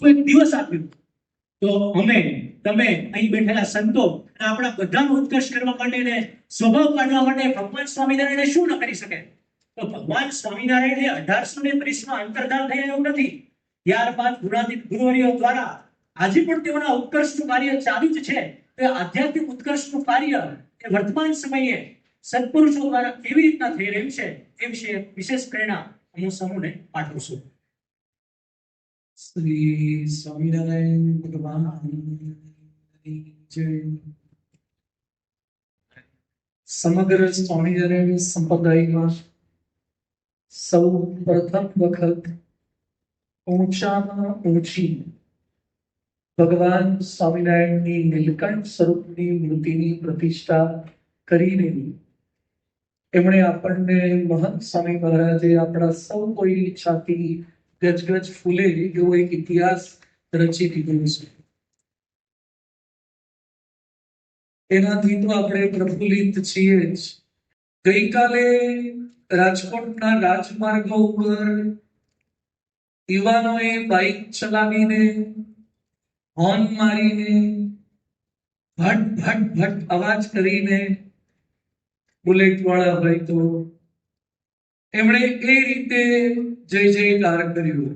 કોઈ દિવસ આપ્યું તો અમે તમે અહીં બેઠેલા સંતો અને આપણા બધાનો ઉત્કર્ષ કરવા માટે ને સ્વભાવ કાઢવા માટે ભગવાન સ્વામિનારાયણ શું ન કરી શકે? તો ભગવાન સ્વામિનારાયણ 1830 અંતર્ધાન થયા એવું નથી. ત્યારબાદ ગુરુવર્યો દ્વારા આજે પણ તેઓના ઉત્કર્ષનું કાર્ય ચાલુ જ છે. તે આધ્યાત્મિક ઉત્કર્ષનું કાર્ય એ વર્તમાન સમયે સત્પુરુષો દ્વારા કેવી રીતના થઈ રહ્યું છે એ વિશે વિશેષ પ્રેરણા હું સમૂહને પાઠવું છું. શ્રી સ્વામિનારાયણ ભગવાન જય. સમગ્ર સ્વામિનારાયણ સંપ્રદાયમાં સૌ પ્રથમ વખત ઊંચામાં ઊંચી ભગવાન સ્વામિનારાયણની નીલકંઠ સ્વરૂપની મૂર્તિની પ્રતિષ્ઠા કરીને એમણે આપણને મહંત સ્વામી મહારાજે આપણા સૌ કોઈની છાતી ગજગજ ફૂલે એવો એક ઇતિહાસ રચી દીધો છે. એનાથી તો આપણે પ્રફુલ્લિત છીએ જ. ગઈકાલે રાજકોટના રાજમાર્ગો ઉપર યુવાનોએ બાઇક ચલાવીને હોર્ન મારીને ભટ ભટ ભટ અવાજ કરીને બુલેટ વાળા હોય તો એમણે એ રીતે જય જયકાર કર્યો.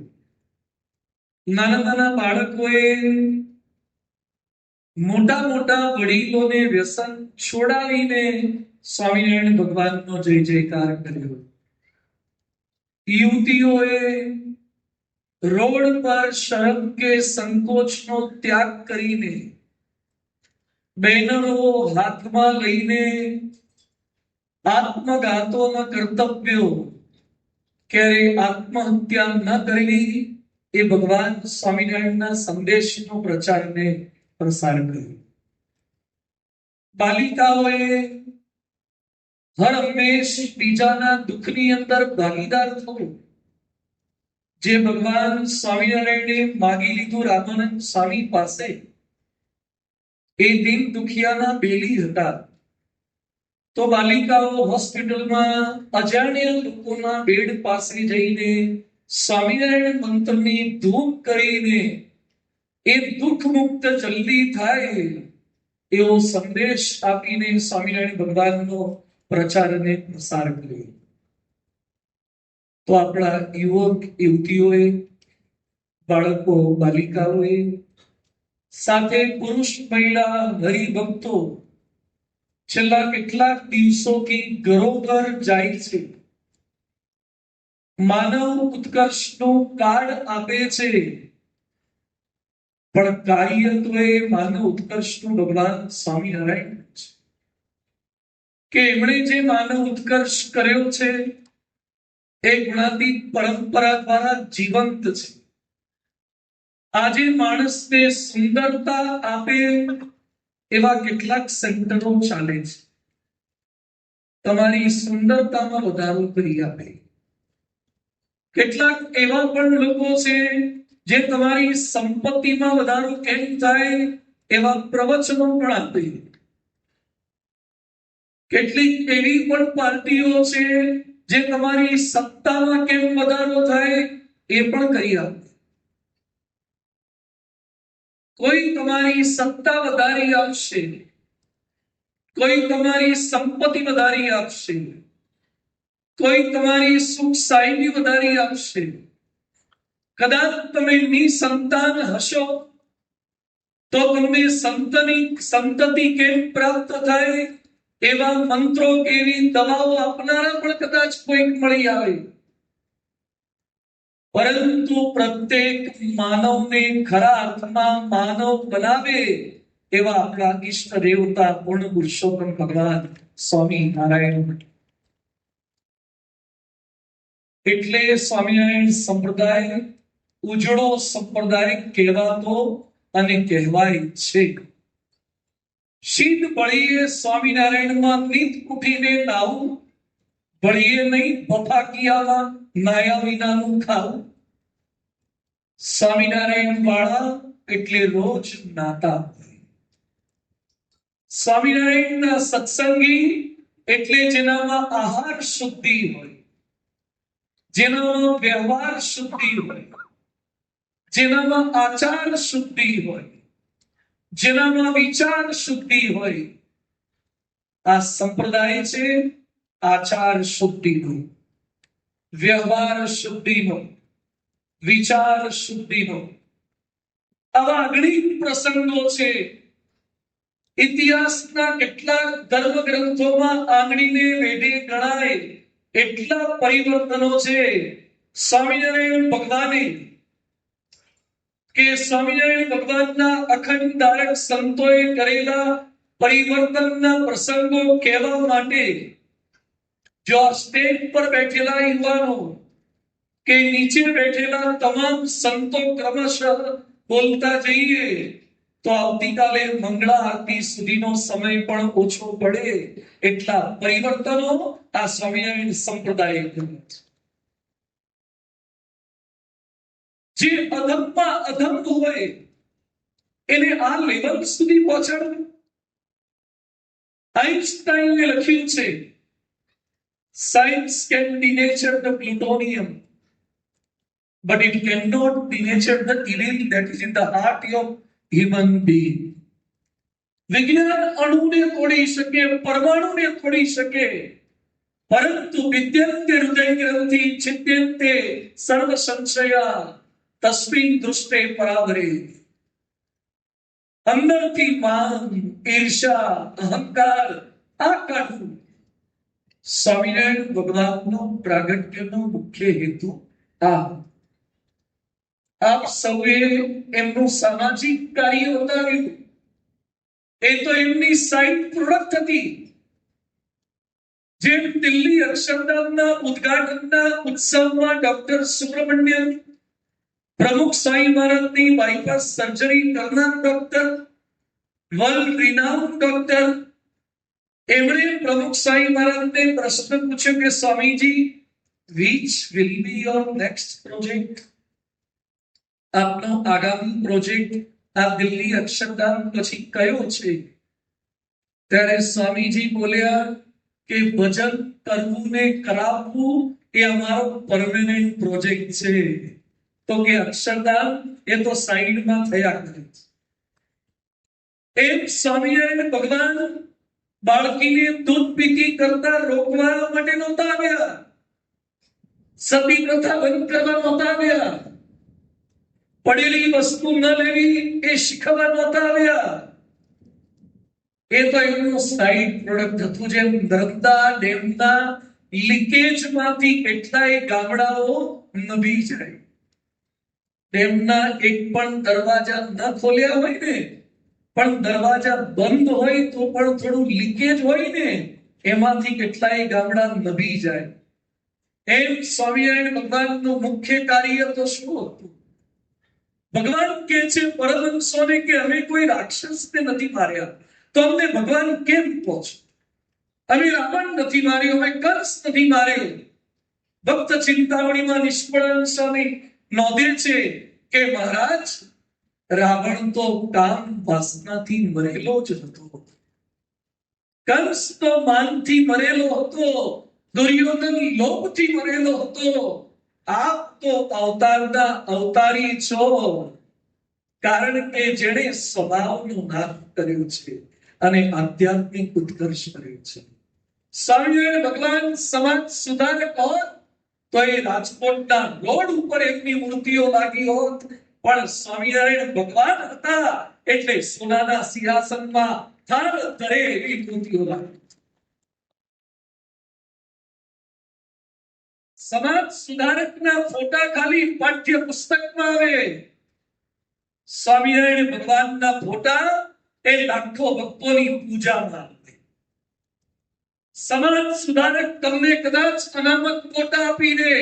નાના નાના બાળકોએ મોટા મોટા વડીલોને વ્યસન છોડાવીને સ્વામિનારાયણ ભગવાનનો જય જયકાર કર્યો. યુવતીઓએ રોડ પર શરમ કે સંકોચનો ત્યાગ કરીને બેનરો હાથમાં લઈને આત્મઘાતોના કર્તવ્યો ક્યારે આત્મહત્યા ન કરવી એ ભગવાન સ્વામિનારાયણના સંદેશનો પ્રચાર ને પ્રસાર કર્યો. બાલિકાઓએ હર હંમેશ બીજાના દુઃખની અંદર ભાગીદાર થવું જે ભગવાન સ્વામિનારાયણે માગી લીધું રામાનંદ સ્વામી પાસે. એ દિન દુખિયાના બેલી હતા તો બાલિકાઓ હોસ્પિટલમાં અજાણ્યા લોકોના બેડ પાસે જઈને સ્વામિનારાયણ મંત્રની ધૂપ કરીને એ દુઃખ મુક્ત જલ્દી થાય એવો સંદેશ આપીને સ્વામિનારાયણ ભગવાનનો પ્રચાર અને પ્રસાર કર્યો. તો આપણા યુવક યુવતીઓએ, બાળકો બાલિકાઓએ, સાથે પુરુષ મહિલા હરિભક્તો છેલ્લા કેટલાક દિવસોથી ઘરોઘર જાય છે. માનવ ઉત્કર્ષનું કાર્ડ આપે છે પણ કાર્ય તો એ માનવ ઉત્કર્ષનું ભગવાન સ્વામિનારાયણ છે કે એમણે જે માનવ ઉત્કર્ષ કર્યો છે એ ગુણાતીત પરંપરા દ્વારા જીવંત છે. આજે માણસને સુંદરતા આપે એવા કેટલાક સેન્ટરો ચાલે છે. તમારી સુંદરતામાં વધારો કરી આપે. કેટલાક એવા પણ લોકો છે જે તમારી સંપત્તિમાં વધારો કેમ થાય એવા પ્રવચનો પણ આપે. કેટલીક એવી પણ પાર્ટીઓ છે જે તમારી સત્તામાં કેમ વધારો થાય એ પણ કરી આપે. કોઈ તમારી સત્તા વધારી આપશે, કોઈ તમારી સંપત્તિ વધારી આપશે, કોઈ તમારી સુખ સાહેબી વધારી આપશે. કદાચ તમે નિસંતાન હશો તો તમને સંતતિ કેમ પ્રાપ્ત થાય એવા મંત્રો કેવી દવાઓ આપનારા પણ કદાચ કોઈક મળી આવે. પરંતુ પ્રત્યેક માનવને ખરા અર્થમાં માનવ બનાવે એવા આપણા ઈષ્ટ દેવતા પૂર્ણ પુરુષોત્તમ ભગવાન સ્વામી નારાયણ. એટલે સ્વામિનારાયણ સંપ્રદાય ઉજળો સંપ્રદાય કહેવાતો અને કહેવાય છે. શીત બળીએ સ્વામિનારાયણમાં નીત ઉઠીને નાવું, બળીએ નહીં બફાકિયામાં નાયા વિનાનું ખાવું. સ્વામિનારાયણ વાળા એટલે રોજ નાતા હોય. સ્વામિનારાયણના સત્સંગી એટલે જેનામાં આહાર શુદ્ધિ હોય, જેનામાં વ્યવહાર શુદ્ધિ હોય, જેનામાં આચાર શુદ્ધિ હોય, જેનામાં વિચાર શુદ્ધિ હોય, આ સંપ્રદાય છે આચાર શુદ્ધિનો, વ્યવહાર શુદ્ધિનો, વિચાર શુદ્ધિનો. આવા અગણિત પ્રસંગો છે. ઇતિહાસના કેટલાક ધર્મ ગ્રંથોમાં આંગળીને વેઢે ગણાય એટલા પરિવર્તનો છે. સ્વામિનારાયણ ભગવાને કે સ્વામિનારાયણ ભગવાનના અખંડ ધારક સંતોએ કરેલા પરિવર્તનના પ્રસંગો કહેવા માટે જો સ્ટેજ પર બેઠેલા યુવાનો કે નીચે બેઠેલા તમામ સંતો ક્રમશઃ બોલતા જઈએ તો આવતીકાલે મંગળા આરતી સુધીનો સમય પણ ઓછો પડે એટલા પરિવર્તનો આ સ્વામિનારાયણ સંપ્રદાય કર્યા છે. જે અધમમાં અધમ હોય એને આ લેવલ સુધી પહોંચાડવું. આઇન્સ્ટાઈને લખ્યું છે science can denature the plutonium but it cannot denature the evil that is in the heart of human being. વિજ્ઞાન અણુને તોડી શકે, પરમાણુને તોડી શકે, પરંતુ વિદ્યંતે હૃદય ગ્રંથિ છિદ્યંતે સર્વ સંશયા તસ્મિન દૃષ્ટે પરાવરે. અંદરથી માન, ઈર્ષા, અહંકાર આ કાઢવું સ્વામિનારાયણ ભગવાનનો પ્રાગટ્યનો મુખ્ય હેતુ આ. આપ સૌએ એમનું સામાજિક કાર્ય બતાવ્યું. એ તો એમની સાઇડ પ્રોડક્ટ હતી. જેમ દિલ્હી અક્ષરધામના ઉદ્ઘાટનના ઉત્સવમાં ડોક્ટર સુબ્રમણ્યમ પ્રમુખ સ્વામી મહારાજની બાયપાસ સર્જરી કરનાર ડોક્ટર, વર્લ્ડ રિનાઉન્ડ ડોક્ટર, એમણે પ્રમુખ સ્વામી મહારાજને પ્રશ્ન પૂછ્યો કે Swamiji, which will be your next project? આપનો આગામી પ્રોજેક્ટ આ દિલ્હી અક્ષરધામ પછી કયો છે? ત્યારે સ્વામીજી બોલ્યા કે ભજન કરવું ને કરાવવું એ અમારો પરમેનન્ટ પ્રોજેક્ટ છે. તો કે અક્ષરધામ એ તો સાઈડમાં થયા કરે છે. એમ સ્વામિનારાયણ ભગવાન બાળકીને દૂધ પીતી કરતા રોકવા માટે નહોતા આવ્યા, સતી પ્રથા બંધ કરવા નહોતા આવ્યા, પડેલી વસ્તુ ન લેવી એ શીખવા નહોતા આવ્યા. એ તો એમનું સાઈડ પ્રોડક્ટ હતું. જેમ નર્મદા ડેમના લીકેજમાંથી કેટલાય ગામડાઓ નભી જાય, ડેમના એક પણ દરવાજા ન ખોલ્યા હોય ને, પણ દરવાજા બંધ હોય તો પણ થોડું લીકેજ હોય ને, એમાંથી કેટલાય ગામડા નભી જાય. એમ સ્વામિનારાયણ ભગવાનનું મુખ્ય કાર્ય તો શું હતું? ભગવાન કે છે પરમહંસોને કે અમે કોઈ રાક્ષસને નથી માર્યા, તો અમને ભગવાન કેમ કહો છો? અમે રાવણ નથી માર્યો, અમે કંસ નથી માર્યો. ભક્ત ચિંતામણીમાં નિષ્ફળ સ્વામી નોંધે છે કે મહારાજ, રાવણ તો કામ વાસનાથી મરેલો જ હતો, કંસ તો માનથી મરેલો હતો, દુર્યોધન લોભથી મરેલો હતો. આપ તો અવતારના અવતારી છો, કારણ કે જેણે સ્વભાવનો નાશ કર્યો છે અને આધ્યાત્મિક ઉત્કર્ષ કર્યો છે. સ્વામિનારાયણ ભગવાન સમાજ સુધારક હોત તો એ રાજકોટના રોડ ઉપર એમની મૂર્તિઓ લાગી હોત, પણ સ્વામિનારાયણ ભગવાન હતા એટલે સોનાના સિંહાસનમાં થાળ ધરે એવી મૂર્તિઓ લાગી. સમાજ સુધારકના ફોટા ખાલી પાઠ્ય પુસ્તકમાં આવે, સ્વામિનારાયણ ભગવાનના ફોટા એ લાખો ભક્તોની પૂજામાં આવે. સમાજ સુધારક તમને કદાચ અનામત ફોટા આપી દે,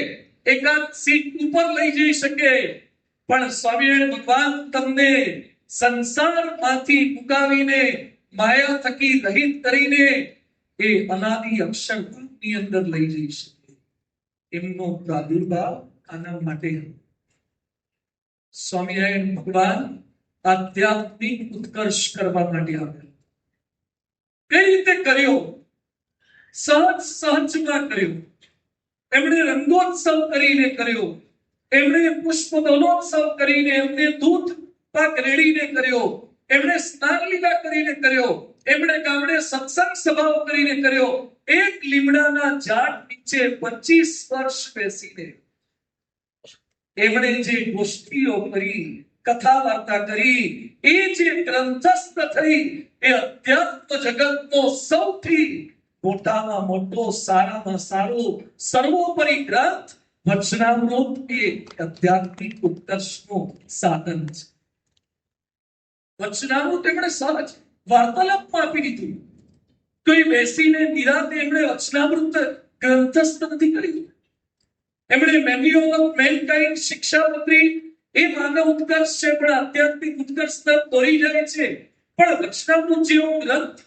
એકાદ સીટ ઉપર લઈ જઈ શકે, પણ સ્વામિનારાયણ ભગવાન તમને સંસારમાંથી મુકાવીને માયા થકી રહિત કરીને એ અનાદિ અક્ષર ની અંદર લઈ જઈ શકે. એમનો પ્રાદુર્ભાવ આના માટે. સ્વામિનારાયણ ભગવાન આધ્યાત્મિક ઉત્કર્ષ કરવા માટે આવ્યા. કઈ રીતે કર્યો? સહજમાં કર્યો. એમણે રંગોત્સવ કરીને કર્યો. એમણે પુષ્પ દોલોત્સવ કરીને, એમને દૂધ પાક રેડીને કર્યો, એમણે સ્નાન લીલા કરીને કર્યો, એમણે ગામડે સત્સંગ સભાઓ કરીને કર્યો. એક લીમડાના ઝાડ નીચે 25 વર્ષ બેસીને એમણે જે ગોષ્ઠીઓ કરી, કથા વાર્તા કરી, એ જે ગ્રંથસ્થ થઈ, એ અધ્યાત્મ જગતનો સૌથી મોટામાં મોટો, સારામાં સારો, સર્વોપરી ગ્રંથ વચનામૃત એ આધ્યાત્મિક ઉત્કર્ષનું સાધન છે. વચનામૃત એમણે સહજ વાર્તાલાપમાં આપી દીધું. કોઈ બેસીને નિરાતે એમણે વચનામૃત ગ્રંથસ્થ નથી કર્યું. એમણે મેન્યુઅલ ઓફ મેનકાઇન્ડ, શિક્ષાપત્રી, એ માનવ ઉત્કર્ષ છે, પણ આધ્યાત્મિક ઉત્કર્ષ તરફ દોરી જાય છે. પણ વચનામૃત જેવો ગ્રંથ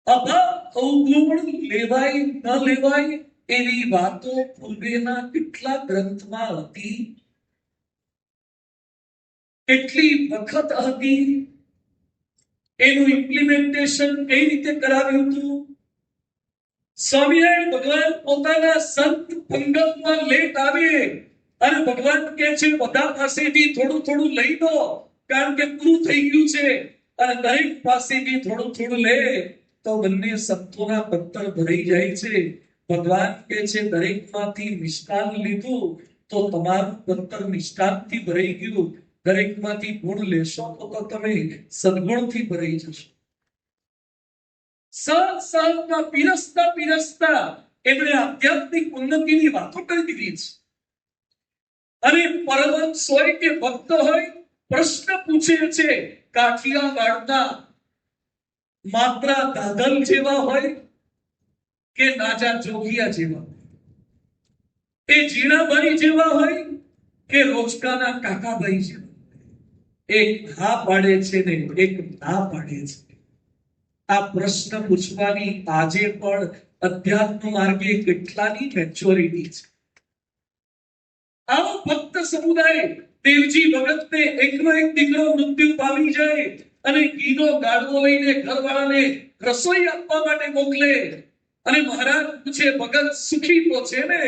અવગુણ લેવાય ન લેવાય એવી વાતો પૂર્વેના કેટલા ગ્રંથમાં હતી, કેટલી વખત હતી, એનું ઇમ્પ્લિમેન્ટેશન કઈ રીતે કરાવ્યું હતું. સ્વામિનારાયણ ભગવાન પોતાના સંત પંગતમાં લેટ આવે અને ભગવાન કહે છે બધા પાસેથી થોડું થોડું લઈ લો, કારણ કે પૂરું થઈ ગયું છે. અને દરેક પાસેથી થોડું થોડું લે તો બંને સંતોના પત્તર ભરાઈ જાય છે. ભગવાન કહે છે દરેકમાંથી મિષ્ટાન લીધું તો તમારું પત્તર મિષ્ટાનથી ભરાઈ ગયું. દરેકમાંથી ગુણ લેશો તો તમે સદગુણથી ભરાઈ જશો. સહજમાં પીરસતા પીરસતા એમણે આધ્યાત્મિક ઉન્નતિની વાતો કરી દીધી છે. અને પરમહંસ હોય કે ભક્ત હોય, પ્રશ્ન પૂછે છે કાઠિયાવાડના માત્રા દાદલ જેવા હોય કે નાજા જોગિયા જેવા, એ જીણાભાઈ જેવા હોય કે રોજકાના કાકાભાઈ જેવા. એક હા પાડે છે ને એક ના પાડે છે. આ પ્રશ્ન પૂછવાની આજે પણ અધ્યાત્મ માર્ગે કેટલાની મેચ્યોરિટી છે. આવો ભક્ત સમુદાય દેવજી ભગતને એકનો એક દીકરો મૃત્યુ પામી જાય અને ઘીનો ગાડવો લઈને ઘરવાળાને રસોઈ આપવા માટે મોકલે અને મહારાજ પૂછે ભગત સુખી તો છે ને?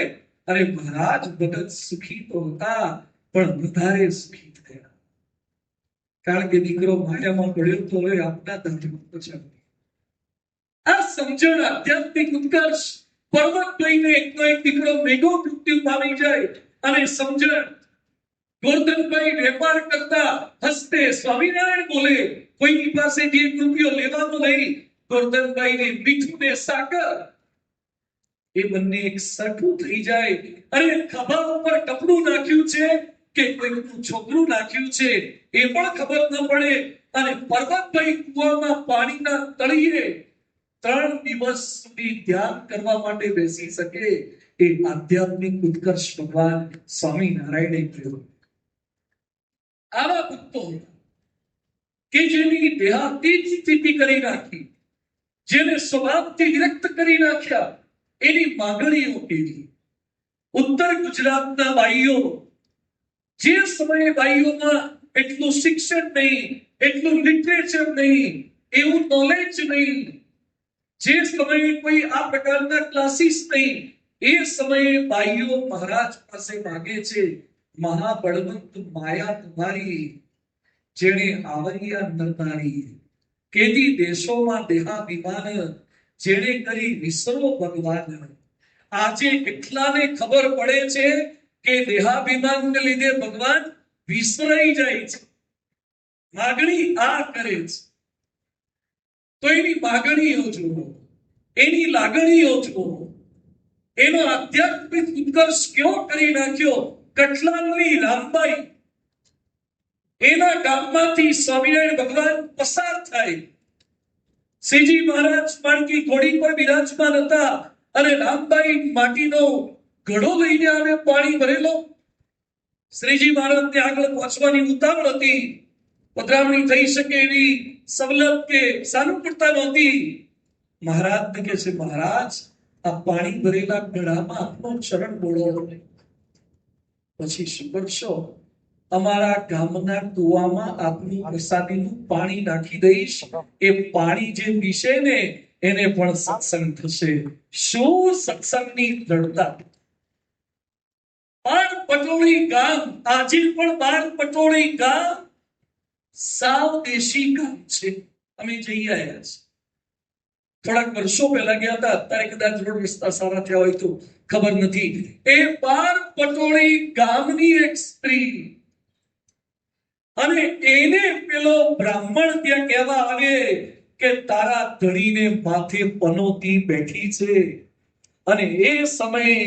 અરે મહારાજ ભગત સુખી તો હતા, પણ વધારે સુખી થયા, કારણ કે દીકરો માયામાં પડ્યો તો હવે આપના ધર્મમાં પહોંચ્યો. આ સમજણ આધ્યાત્મિક ઉત્કર્ષ. પર્વતભાઈને એકનો એક દીકરો મેઘો મૃત્યુ પામી જાય અને સમજણ. ગોરધનભાઈ વેપાર કરતા હસ્તે સ્વામિનારાયણ બોલે, કોઈની પાસે જે રૂપિયો લેવાનો નહીં, ગોરધનભાઈને મીઠું ને સાકર, એ બંને એક સરખું થઈ જાય. અરે ખભા ઉપર કપડું નાખ્યું છે કે કોઈનું છોકરું નાખ્યું છે એ પણ ખબર ન પડે. અને પર્વતભાઈ કુવામાં પાણીના તળિયે 3 દિવસ સુધી ધ્યાન કરવા માટે બેસી શકે, એ આધ્યાત્મિક ઉત્કર્ષ ભગવાન સ્વામિનારાયણે કર્યો. આવા ભક્તો કે જેની દેહાતીત સ્થિતિ કરી નાખી, જેને સ્વભાવથી વિરક્ત કરી નાખ્યા, એની માંગણીઓ કેવી. ઉત્તર ગુજરાતના ભાઈઓ, જે સમયે ભાઈઓમાં એટલું શિક્ષણ નહીં, એટલું લિટરેચર નહીં, એવું નોલેજ નહીં, જે સમયે કોઈ આ પ્રકારના ક્લાસીસ નહીં, એ સમયે ભાઈઓ મહારાજ પાસે માંગે છે મહાબળવંત માયા તમારી, જેણે આવરિયા નરનારી, કેદી દેશોમાં દેહાભિમાન, જેણે કરી વિસરો ભગવાન. આજે કેટલાને ખબર પડે છે કે દેહાભિમાનને લીધે ભગવાન વિસરાઈ જાય છે. માગણી આ કરે છે તો એની માગણીઓ જુઓ, એની લાગણીઓ જુઓ, એનો આધ્યાત્મિક ઉત્કર્ષ કેવો કરી નાખ્યો. કઠલાલની રામબાઈ, એના ગામમાંથી સ્વામિનારાયણ ભગવાન પસાર થાય. શ્રીજી મહારાજ માણકી ઘોડી પર બિરાજમાન હતા અને રામબાઈ માટીનો ઘડો લઈને આવે, પાણી ભરેલો. શ્રીજી મહારાજને આગળ પહોંચવાની ઉતાવળ હતી, પધરામણી થઈ શકે એવી સવલત કે સાનુકૂળતા નહોતી. મહારાજને કહે છે મહારાજ આ પાણી ભરેલા ઘડામાં આપનો ચરણ બોળો. પછી શું કરશો? અમારા ગામના કુવામાં આપનું પ્રસાદીનું પાણી નાખી દઈશ, એ પાણી જે પીશે ને એને પણ સત્સંગ થશે. શું સત્સંગની દ્રઢતા! પણ પટોળી ગામ આજે પણ બાર પટોળી ગામ સાવ દેશી ગામ છે. અમે જઈ આવ્યા છીએ. થોડાક વર્ષો પહેલા ગયા હતા, અત્યારે કદાચ રોડ રસ્તા સારા થયા હોય તો ખબર નથી. એ બાર પટોળી ગામની એક સ્ત્રી અને એને પેલો બ્રાહ્મણ ત્યાં કહેવા આવે કે તારા ધણીને માથે પનોતી બેઠી છે. અને એ સમયે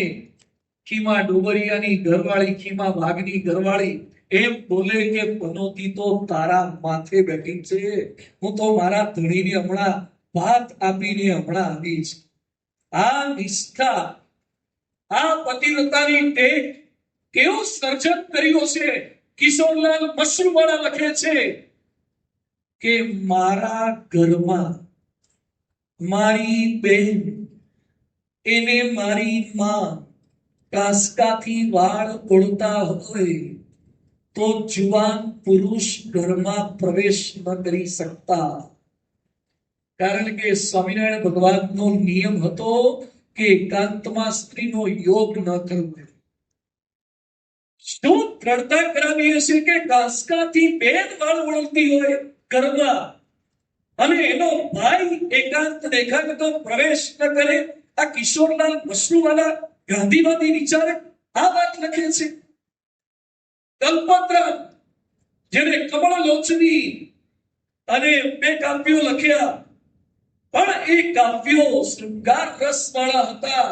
ખીમા ડોબરિયાની ઘરવાળી, ખીમા વાઘની ઘરવાળી એમ બોલે કે પનોતી તો તારા માથે બેઠી છે. હું તો મારા ધણીને હમણાં ભાત આપીને હમણાં આવીશ. આ નિષ્ઠા, આ પતિવ્રતાની ટેક કેવું સર્જન કર્યું છે. કિશોરલાલ મશરૂવાળા લખે છે કે મારા ઘરમાં મારી બહેન, એને મારી માં કાંસકાથી વાળ ઓળતા હોય તો જુવાન પુરુષ ઘરમાં પ્રવેશ ન કરી શકતા. કારણ કે સ્વામિનારાયણ ભગવાનનો નિયમ હતો કે એકાંતમાં સ્ત્રીનો યોગ ન કરવો. શું દ્રઢતા કરાવી હશે કે કાંસકાથી બેન વાળ ઓળતી હોય ઘરમાં અને એનો ભાઈ એકાંત દેખાય તો પ્રવેશ ન કરે. આ કિશોરલાલ મશરૂવાલા ગાંધીવાદી વિચારક આ વાત લખે છે. કલ્પતરા, જેને કમળ લોચની અને 2 કાવ્યો લખ્યા, પણ એ કાવ્યો શૃંગાર રસ વાળા હતા.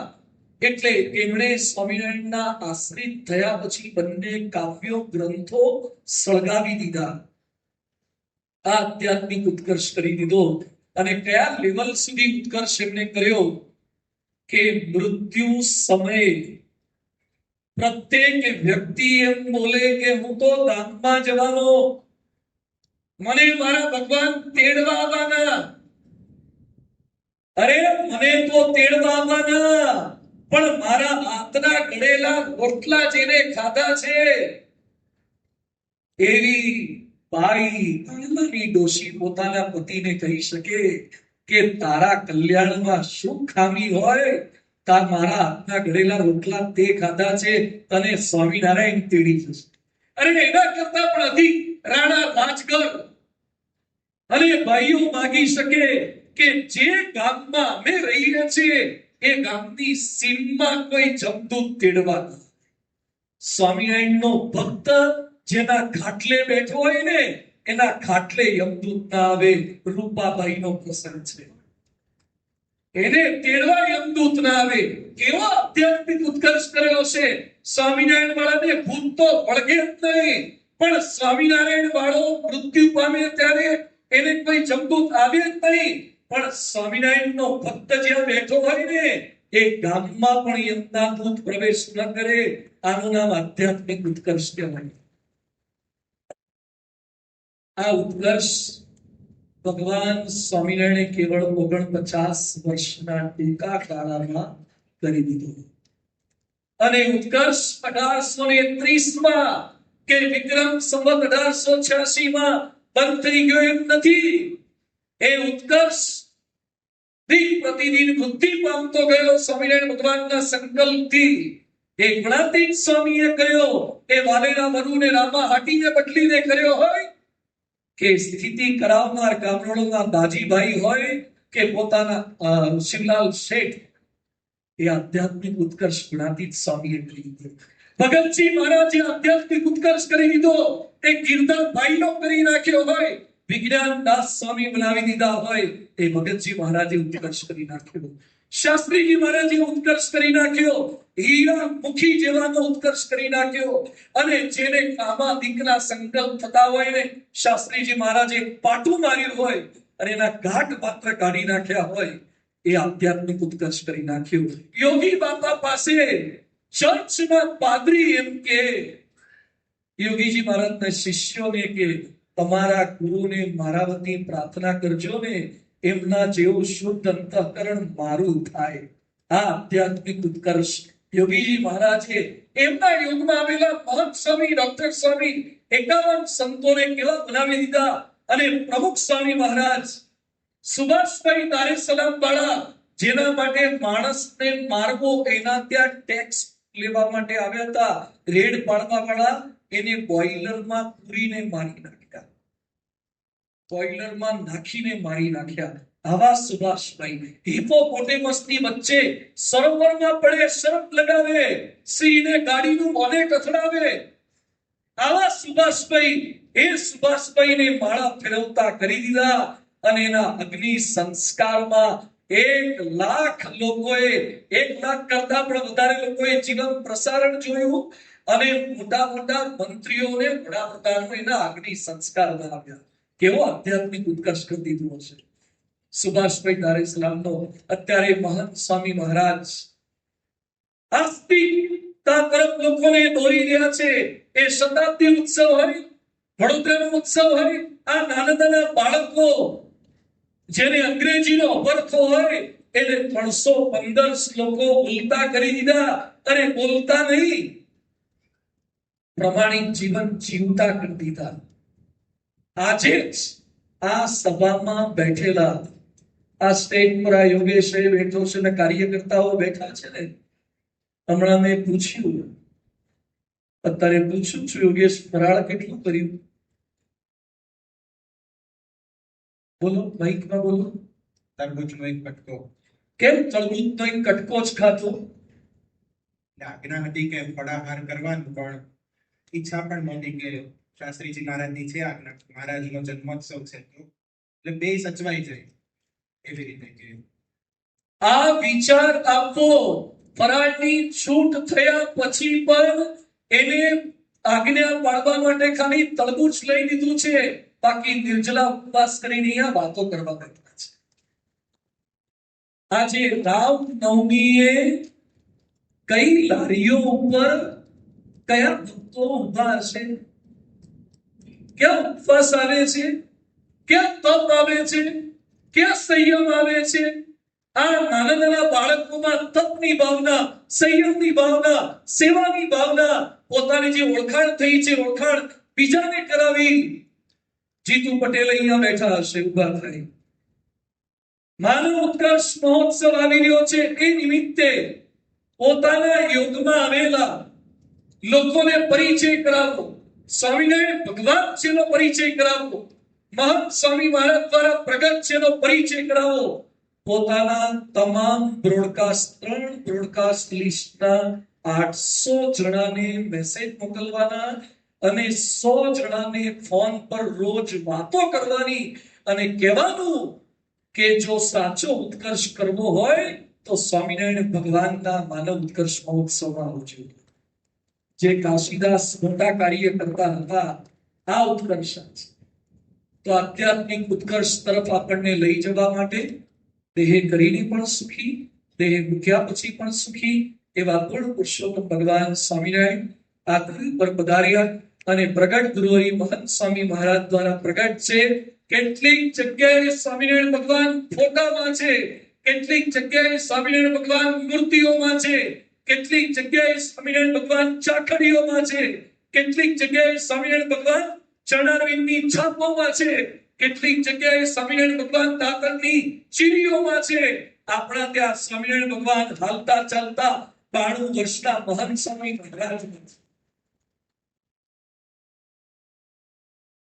એટલે એમણે સ્વામિનારાયણના આશ્રિત થયા પછી બંને કાવ્યો ગ્રંથો સળગાવી દીધા. આ આધ્યાત્મિક ઉત્કર્ષ કરી દીધો. અને કયા લેવલ સુધી ઉત્કર્ષ એમને કર્યો કે મૃત્યુ સમયે પ્રત્યેક વ્યક્તિ એમ બોલે કે હું તો ધામમાં જવાનો, મને મારા ભગવાન તેડવા આવવાના. અરે મને તો તેડવા આવવાના, પણ મારા હાથના ઘડેલા રોટલા જેને ખાધા છે એવી બાઈ નાની ડોશી પોતાના પતિને કહી શકે કે તારા કલ્યાણમાં શું ખામી હોય? તા મારા હાથના ઘડેલા રોટલા તે ખાધા છે, તને સ્વામિનારાયણ તેડી જશે. અરે એના કરતા પણ અધિક રાણા રાજગર અને ભાઈઓ માગી શકે કે જે ગામમાં અમે રહીએ છીએ એ ગામની સીમમાં કોઈ જમદૂત તેડવા. સ્વામિનારાયણનો ભક્ત જેના ખાટલે બેઠો હોય ને એના ખાટલે યમદૂત ના આવે. રૂપાબાઈનો પ્રસંગ છે. એને તેડવા યમદૂત ના આવે. કેવો આધ્યાત્મિક ઉત્કર્ષ કરેલો છે. સ્વામિનારાયણ વાળાને ભૂત તો વળગે જ નહીં, પણ સ્વામિનારાયણ વાળો મૃત્યુ પામે ત્યારે એને કોઈ જમદૂત આવે જ નહીં. પણ સ્વામિનારાયણનો ભક્ત જ્યાં બેઠો હોય ને એ ગામમાં પણ યમના દૂત પ્રવેશ ન કરે. આનું નામ આધ્યાત્મિક ઉત્કર્ષ કહેવાય. આ ઉત્કર્ષ ભગવાન સ્વામિનારાયણે કેવળ 49 વર્ષના ટૂંકા ગાળામાં કરી દીધો. અને ઉત્કર્ષ 1830માં કે વિક્રમ સંવત 1886માં બંધ થઈ ગયો એમ નથી. એ ઉત્કર્ષ દિન પ્રતિદિન વૃદ્ધિ પામતો ગયો સ્વામિનારાયણ ભગવાનના સંકલ્પથી. એ ગણાતીત સ્વામીએ કર્યો, એ વાલેના વરુને રામા હાટીને બદલીને કર્યો હોય કે સ્થિતિ કરાવનાર કામરોળના દાજીભાઈ હોય કે પોતાના શિવલાલ શેઠ, એ આધ્યાત્મિક ઉત્કર્ષ ગણાતીત સ્વામીએ કરી દીધો. ભગતસિંહ મહારાજે આધ્યાત્મિક ઉત્કર્ષ કરી દીધો. એ ગિરધરભાઈનો કરી નાખ્યો હોય, વિજ્ઞાન દાસ સ્વામી બનાવી દીધા હોય, એ ભગતસિંહ મહારાજે ઉત્કર્ષ કરી નાખ્યો. શાસ્ત્રીજી મહારાજે ઉત્કર્ષ કરી નાખ્યો. હીરા મુખી જેવાનો ઉત્કર્ષ કરી નાખ્યો. અને જેને કામાદિકના સંકલ્પ થતા હોય ને શાસ્ત્રીજી મહારાજે પાટું માર્યું હોય અને એના ઘાટ પાત્ર કાઢી નાખ્યા હોય, એ આધ્યાત્મિક ઉત્કર્ષ કરી નાખ્યો. યોગી બાપા પાસે ચર્ચના પાદરી એમ કે યોગીજી મહારાજના શિષ્યોને કે તમારા ગુરુને મારા વતી પ્રાર્થના કરજો ને, એમના જેવું શુદ્ધ અંતઃકરણ મારું થાય. આ આધ્યાત્મિક ઉત્કર્ષ યોગીજી મહારાજે એમના યુગમાં આવેલા મહંત સ્વામી ડોક્ટર સ્વામી 51 સંતોને કેવા બનાવી દીધા. અને પ્રમુખ સ્વામી મહારાજ સુભાષભાઈ દારે સલામ વાળા, જેના માટે માણસને મારવો એના ત્યાં ટેક્સ લેવા માટે આવ્યા હતા, રેડ પાડવા વાળા એને બોઇલરમાં પૂરીને મારી નાખ્યા, બોઇલરમાં નાખીને મારી નાખ્યા. આવા સુભાષભાઈ હિપોપોટેમસની વચ્ચે સરોવરમાં પડે, શરત લગાવે, સિંહને ગાડીનું બોનેટ અથડાવે, આવા સુભાષભાઈ, એ સુભાષભાઈને માળા ફેરવતા કરી દીધા. અને એના અગ્નિ સંસ્કારમાં 1,00,000 લોકોએ, 1,00,000 કરતા પણ વધારે લોકોએ જીવન પ્રસારણ જોયું. અને મોટા મોટા મંત્રીઓને, વડાપ્રધાનો એના અગ્નિ સંસ્કારમાં આવ્યા. કેવો આધ્યાત્મિક ઉત્કર્ષ કરી દીધું હશે સુભાષભાઈ દારેસલામનો. અત્યારે મહંત સ્વામી મહારાજ આસ્તિકતા તરફ લોકોને દોરી રહ્યા છે. એ શતાબ્દી ઉત્સવ હોય, વડોદરાનો ઉત્સવ હોય, આ નાના નાના બાળકો જેને અંગ્રેજીનો અભરખો હોય એને 315 શ્લોકો બોલતા કરી દીધા. અને બોલતા નહીં, પ્રમાણિક જીવન જીવતા કરી દીધા. આજે જ આ સભામાં બેઠેલા, આ સ્ટેજ પર આ યોગેશ બેઠો છે ને કાર્યકર્તાઓ બેઠા છે ને, હમણાં મેં પૂછ્યું, અત્યારે પૂછું છું, યોગેશ ફરાળ કેટલું કર્યું? બોલો, માઈકમાં બોલો. તરબૂચનો એક કટકો. કેમ તરબૂચનો એક કટકો જ ખાતો? આજ્ઞા હતી કે ફળાહાર કરવાનું, પણ ઈચ્છા પણ નહોતી કે શાસ્ત્રીજી મહારાજની છે આજ્ઞા, મહારાજનો જન્મોત્સવ છે તો એટલે બે સચવાઈ જાય એવી રીતે કે આ વિચાર આપવો. ફરાળની છૂટ થયા પછી પણ એને આજ્ઞા પાળવા માટે ખાલી તરબૂચ લઈ લીધું છે, બાકી નિર્જલા ઉપવાસ કરીને અહીંયા વાતો કરવા બેઠા છે. આજે રામનવમીએ કઈ લારીઓ ઉપર કયા ભક્તો ઉભા હશે, ક્યાં ઉપવાસ આવે છે, ક્યાં તપ આવે છે, ક્યાં સંયમ આવે છે? આ નાના નાના બાળકોમાં તપની ભાવના, સંયમની ભાવના, સેવાની ભાવના, પોતાની જે ઓળખાણ થઈ છે, ઓળખાણ બીજાને કરાવી. જીતુ પટેલ અહીંયા બેઠા હશે, ઉભા થાય. માનવ ઉત્કર્ષ મહોત્સવ આવી રહ્યો છે, એ નિમિત્તે પોતાના યોગમાં આવેલા લોકોને પરિચય કરાવો. સ્વામિનારાયણ ભગવાન છેનો પરિચય કરાવો. મહંત સ્વામી મહારાજ દ્વારા પ્રગટ છેનો પરિચય કરાવો. પોતાના તમામ બ્રોડકાસ્ટ, 3 બ્રોડકાસ્ટ લિસ્ટના 800 જણાને મેસેજ મોકલવાના અને 100 જણાને ફોન પર રોજ વાતો કરવાની અને કહેવાનું કે જો સાચો ઉત્કર્ષ કરવો હોય તો સ્વામિનારાયણ ભગવાનના માનવ ઉત્કર્ષ મહોત્સવમાં આવજો. જે કાશીદાસ મોટા કાર્ય કરતા હતા, આ ઉત્કર્ષ છે. તો આધ્યાત્મિક ઉત્કર્ષ તરફ આપણને લઈ જવા માટે દેહ કરીને પણ સુખી, દેહ મૂક્યા પછી પણ સુખી એવા પૂર્ણ પુરુષોત્તમ ભગવાન સ્વામિનારાયણ આ ધરતી પર પધાર્યા અને પ્રગટ ગુરુહરિ મહંત સ્વામી મહારાજ દ્વારા પ્રગટ છે. કેટલીક જગ્યાએ સ્વામિનારાયણ ભગવાન ફોટામાં છે, કેટલીક જગ્યાએ સ્વામિનારાયણ ભગવાન મૂર્તિઓમાં છે, કેટલીક જગ્યાએ સ્વામિનારાયણ ભગવાન ચાકડીઓમાં છે, કેટલીક જગ્યાએ સ્વામિનારાયણ ભગવાન ચરણારવિંદની છાપોમાં છે, કેટલીક જગ્યાએ સ્વામિનારાયણ ભગવાન દાતરની ચીરીઓમાં છે. આપણા ત્યાં સ્વામિનારાયણ ભગવાન હાલતા ચાલતા 92 વર્ષના મહંત સ્વામી મહારાજ છે.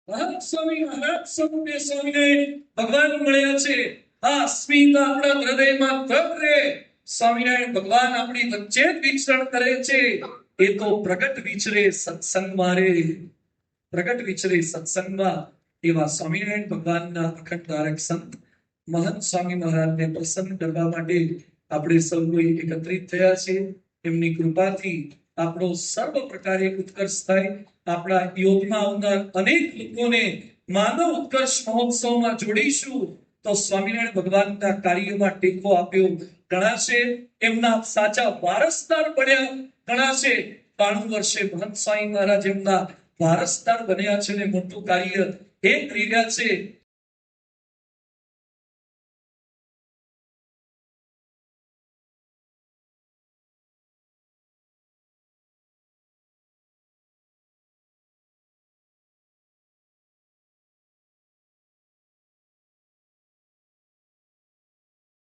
મહંત સ્વામી મહારાજ સ્વરૂપે સ્વામિનારાયણ ભગવાન મળ્યા છે. આ સ્મિત આપણા હૃદયમાં ધરે. સ્વામિનારાયણ ભગવાન આપણી વચ્ચે જ વિચરણ કરે છે. એ તો પ્રગટ વિચરે સત્સંગમાં રે, પ્રગટ વિચરે સત્સંગમાં. એવા સ્વામિનારાયણ ભગવાનના અખંડ ધારક સંત મહંત સ્વામી મહારાજને પ્રસન્ન કરવા માટે આપણે સૌ કોઈ એકત્રિત થયા છે. એમની કૃપાથી આપણો સર્વ પ્રકારે ઉત્કર્ષ થાય. આપણા યોગમાં આવનાર અનેક લોકોને માનવ ઉત્કર્ષ મહોત્સવમાં જોડીશું તો સ્વામિનારાયણ ભગવાનના કાર્યમાં ટેકો આપ્યો ગણાશે, એમના સાચા વારસદાર બન્યા ગણાશે. 92 વર્ષે મહંત સ્વામી મહારાજ એમના વારસદાર બન્યા છે ને મોટું કાર્ય એ કરી રહ્યા છે.